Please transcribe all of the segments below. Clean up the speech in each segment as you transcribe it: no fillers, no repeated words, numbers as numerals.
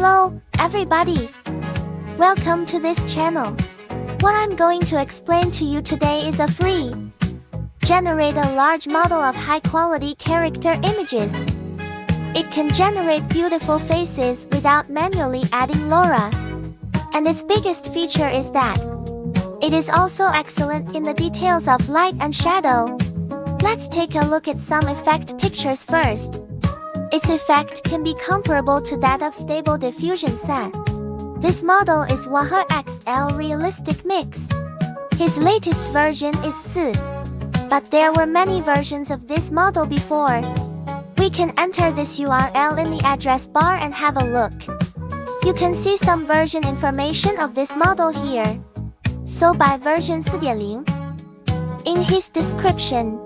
Hello, everybody! Welcome to this channel. What I'm going to explain to you today is a free generate a large model of high-quality character images. It can generate beautiful faces without manually adding Lora. And its biggest feature is that it is also excellent in the details of light and shadow. Let's take a look at some effect pictures first. Its effect can be comparable to that of Stable-Diffusion set. This model is Waha XL Realistic Mix. His latest version is 4, but there were many versions of this model before. We can enter this URL in the address bar and have a look. You can see some version information of this model here. So by version 4.0, in his description,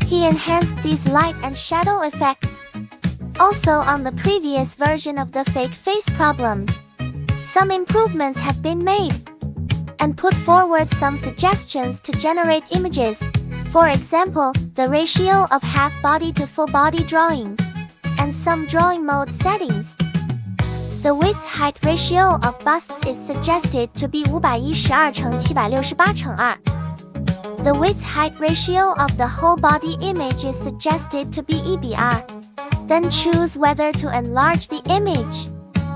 he enhanced these light and shadow effects. Also on the previous version of the fake face problem, some improvements have been made and put forward some suggestions to generate images. For example, the ratio of half body to full body drawing, and some drawing mode settings. The width-height ratio of busts is suggested to be 512:768:2. The width-height ratio of the whole body image is suggested to be EBR. Then choose whether to enlarge the image.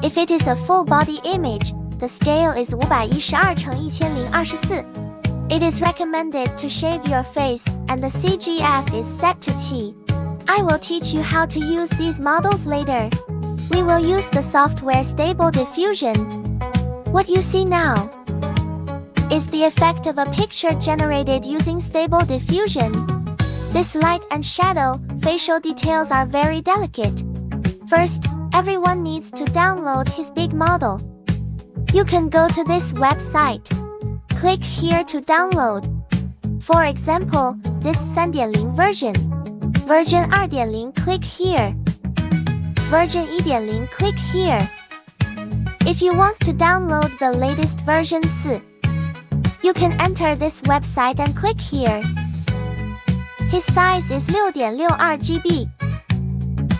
If it is a full body image, the scale is 512:1024. It is recommended to shave your face, and the CGF is set to T. I will teach you how to use these models later. We will use the software Stable-Diffusion. What you see now is the effect of a picture generated using Stable-Diffusion. This light and shadow, facial details are very delicate. First, everyone needs to download his big model. You can go to this website. Click here to download. For example, this 3.0 version. Version 2.0, click here. Version 1.0, click here. If you want to download the latest version 4, you can enter this website and click here. His size is 6.62 GB.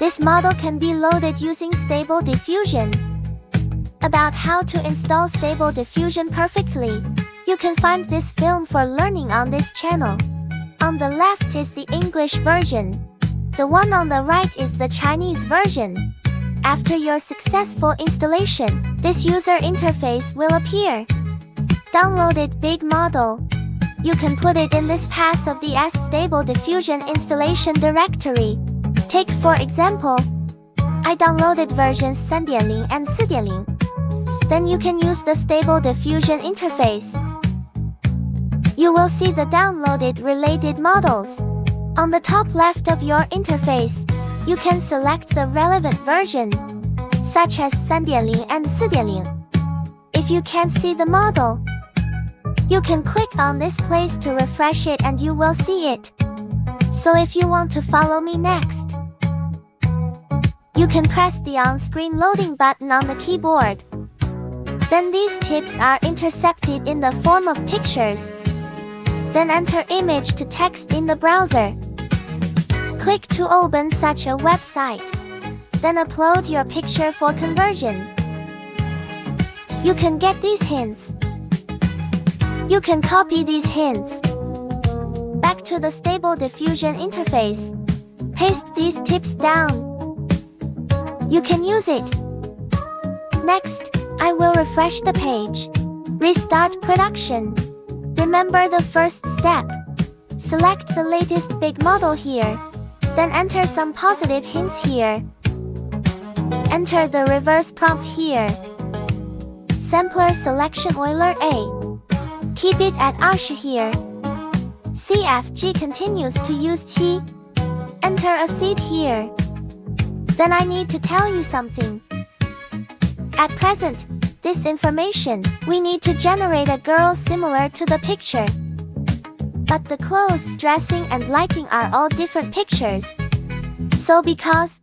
This model can be loaded using Stable-Diffusion. About how to install Stable-Diffusion perfectly, you can find this film for learning on this channel. On the left is the English version. The one on the right is the Chinese version. After your successful installation, this user interface will appear. Downloaded big model. You can put it in this path of the Stable-Diffusion installation directory. Take for example, I downloaded versions 3.0 and 4.0. Then you can use the Stable-Diffusion interface. You will see the downloaded related models. On the top left of your interface, you can select the relevant version, such as 3.0 and 4.0. If you can't see the model, you can click on this place to refresh it and you will see it. So if you want to follow me next, you can press the on-screen loading button on the keyboard. Then these tips are intercepted in the form of pictures. Then enter image to text in the browser. Click to open such a website. Then upload your picture for conversion. You can get these hints. You can copy these hints back to the Stable-Diffusion interface. Paste these tips down. You can use it. Next, I will refresh the page. Restart production. Remember the first step. Select the latest big model here. Then enter some positive hints here. Enter the reverse prompt here. Sampler selection Euler A. Keep it at Arsh here. CFG continues to use T. Enter a seed here. Then I need to tell you something. At present, this information, we need to generate a girl similar to the picture. But the clothes, dressing and lighting are all different pictures. So because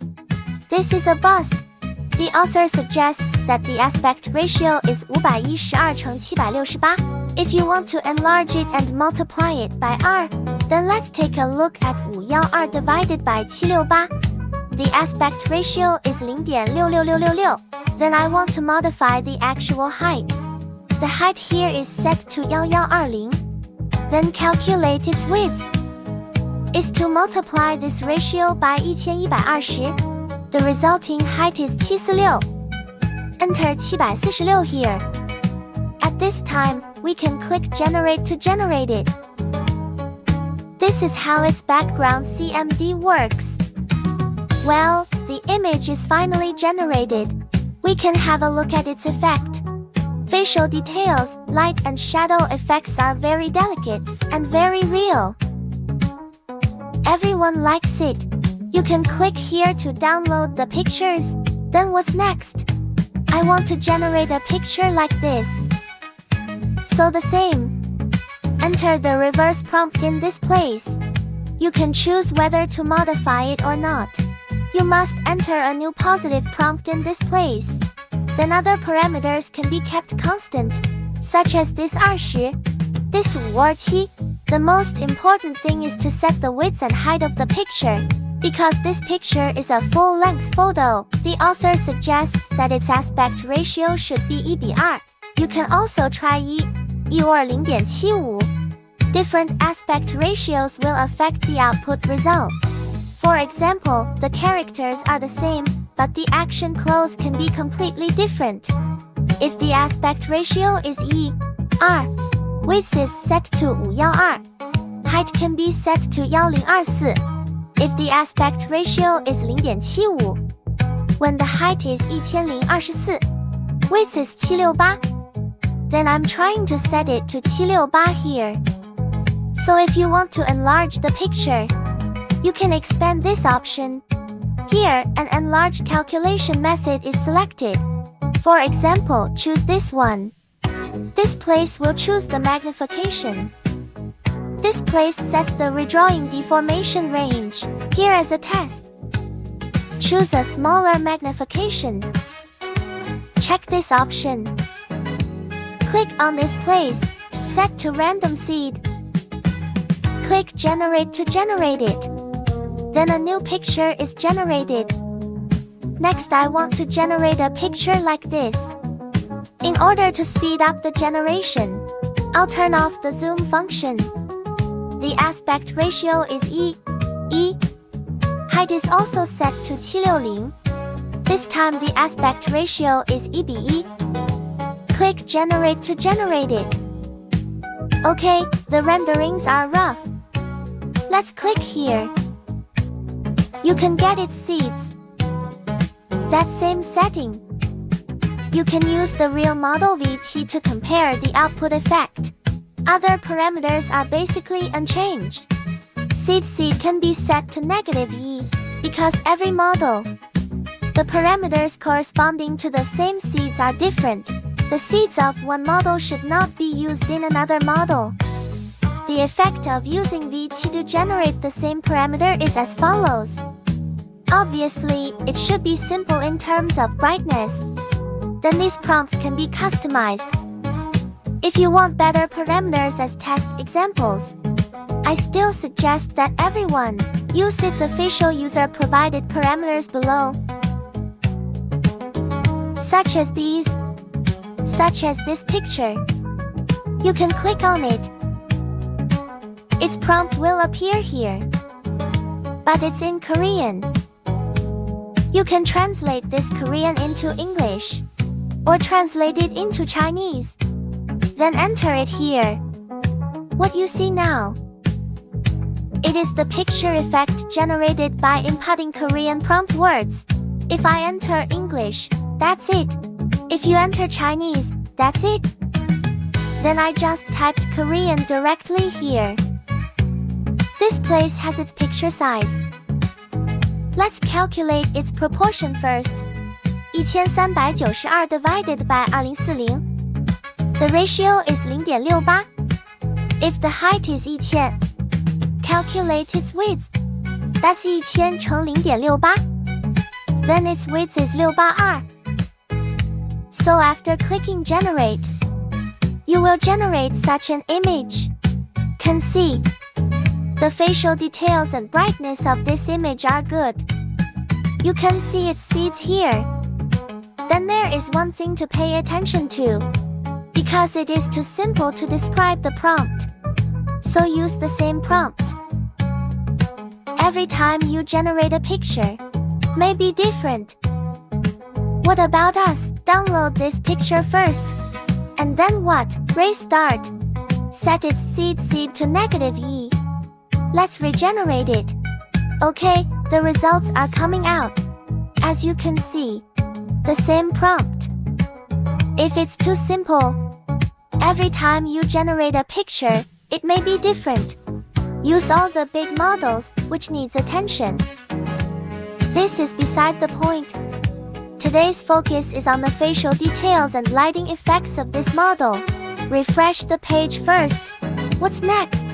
this is a bust, the author suggests that the aspect ratio is 512:768. If you want to enlarge it and multiply it by R, then let's take a look at 512 divided by 768. The aspect ratio is 0.66666. Then I want to modify the actual height. The height here is set to 1120. Then calculate its width. Is to multiply this ratio by 1120. The resulting height is 746. Enter 746 here. At this time, we can click Generate to generate it. This is how its background CMD works. Well, the image is finally generated. We can have a look at its effect. Facial details, light and shadow effects are very delicate and very real. Everyone likes it. You can click here to download the pictures. Then what's next? I want to generate a picture like this. So the same. Enter the reverse prompt in this place. You can choose whether to modify it or not. You must enter a new positive prompt in this place. Then other parameters can be kept constant, such as this 20, this 527. The most important thing is to set the width and height of the picture. Because this picture is a full-length photo, the author suggests that its aspect ratio should be 1:2. You can also try 1 or 0.75. Different aspect ratios will affect the output results. For example, the characters are the same, but the action close can be completely different. If the aspect ratio is 1:2, width is set to 512, height can be set to 1024. If the aspect ratio is 0.75, when the height is 1024, width is 768, then I'm trying to set it to 768 here. So if you want to enlarge the picture, you can expand this option. Here, an enlarge calculation method is selected. For example, choose this one. This place will choose the magnification. This place sets the redrawing deformation range. Here as a test, choose a smaller magnification. Check this option. Click on this place, set to random seed. Click Generate to generate it. Then a new picture is generated. Next, I want to generate a picture like this. In order to speed up the generation, I'll turn off the zoom function. The aspect ratio is E. Height is also set to 760. This time the aspect ratio is 1:1. Click Generate to generate it. Okay, the renderings are rough. Let's click here. You can get its seeds. That same setting. You can use the real model VT to compare the output effect. Other parameters are basically unchanged. Seed can be set to -E, because every model, the parameters corresponding to the same seeds are different. The seeds of one model should not be used in another model. The effect of using VT to generate the same parameter is as follows. Obviously, it should be simple in terms of brightness. Then these prompts can be customized. If you want better parameters as test examples, I still suggest that everyone use its official user-provided parameters below, such as these, such as this picture. You can click on it. Its prompt will appear here, but it's in Korean. You can translate this Korean into English, or translate it into Chinese. Then enter it here. What you see now, it is the picture effect generated by inputting Korean prompt words. If I enter English, that's it. If you enter Chinese, that's it. Then I just typed Korean directly here. This place has its picture size. Let's calculate its proportion first. 1392 divided by 2040. The ratio is 0.68. If the height is 1000, calculate its width. That's 1000 乘 0.68. Then its width is 682. So after clicking generate, you will generate such an image. Can see, the facial details and brightness of this image are good. You can see its seeds here. then there is one thing to pay attention to. Because it is too simple to describe the prompt. So use the same prompt. Every time you generate a picture, may be different. What about us? Download this picture first. And then what? Restart. Set its seed to -E. Let's regenerate it. Okay, the results are coming out. As you can see, the same prompt. If it's too simple, every time you generate a picture, it may be different. Use all the big models, which needs attention. This is beside the point. Today's focus is on the facial details and lighting effects of this model. Refresh the page first. What's next?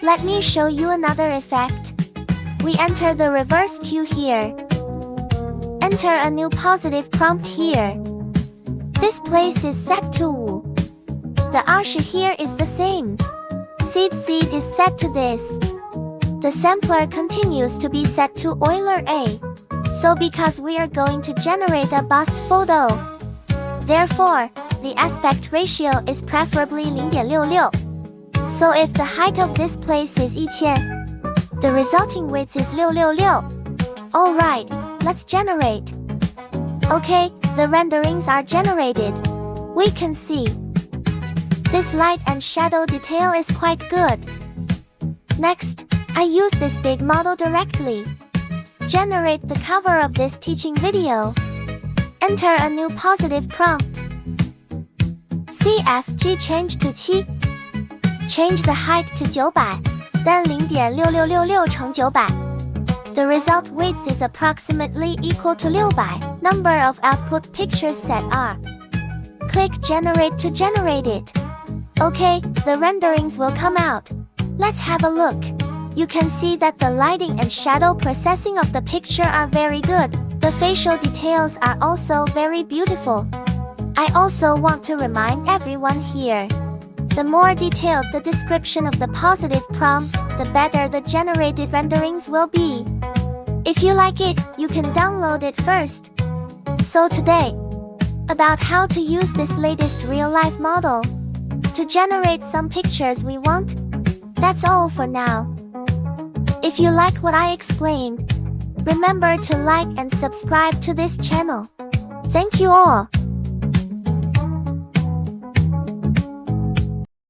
Let me show you another effect. We enter the reverse cue here. Enter a new positive prompt here. This place is set to Wu. The Ashi here is the same. Seed is set to this. The sampler continues to be set to Euler A. So because we are going to generate a bust photo, therefore, the aspect ratio is preferably 0.66. So if the height of this place is 1000, the resulting width is 666. Alright, let's generate. Okay, the renderings are generated. We can see this light and shadow detail is quite good. Next, I use this big model directly. Generate the cover of this teaching video. Enter a new positive prompt. CFG change to 7. Change the height to 900, then 0.6666 乘900. The result width is approximately equal to 600. Number of output pictures set are. Click Generate to generate it. Okay, the renderings will come out. Let's have a look. You can see that the lighting and shadow processing of the picture are very good. The facial details are also very beautiful. I also want to remind everyone here. The more detailed the description of the positive prompt, the better the generated renderings will be. If you like it, you can download it first. So today, about how to use this latest real-life model to generate some pictures we want. That's all for now. If you like what I explained, remember to like and subscribe to this channel. Thank you all.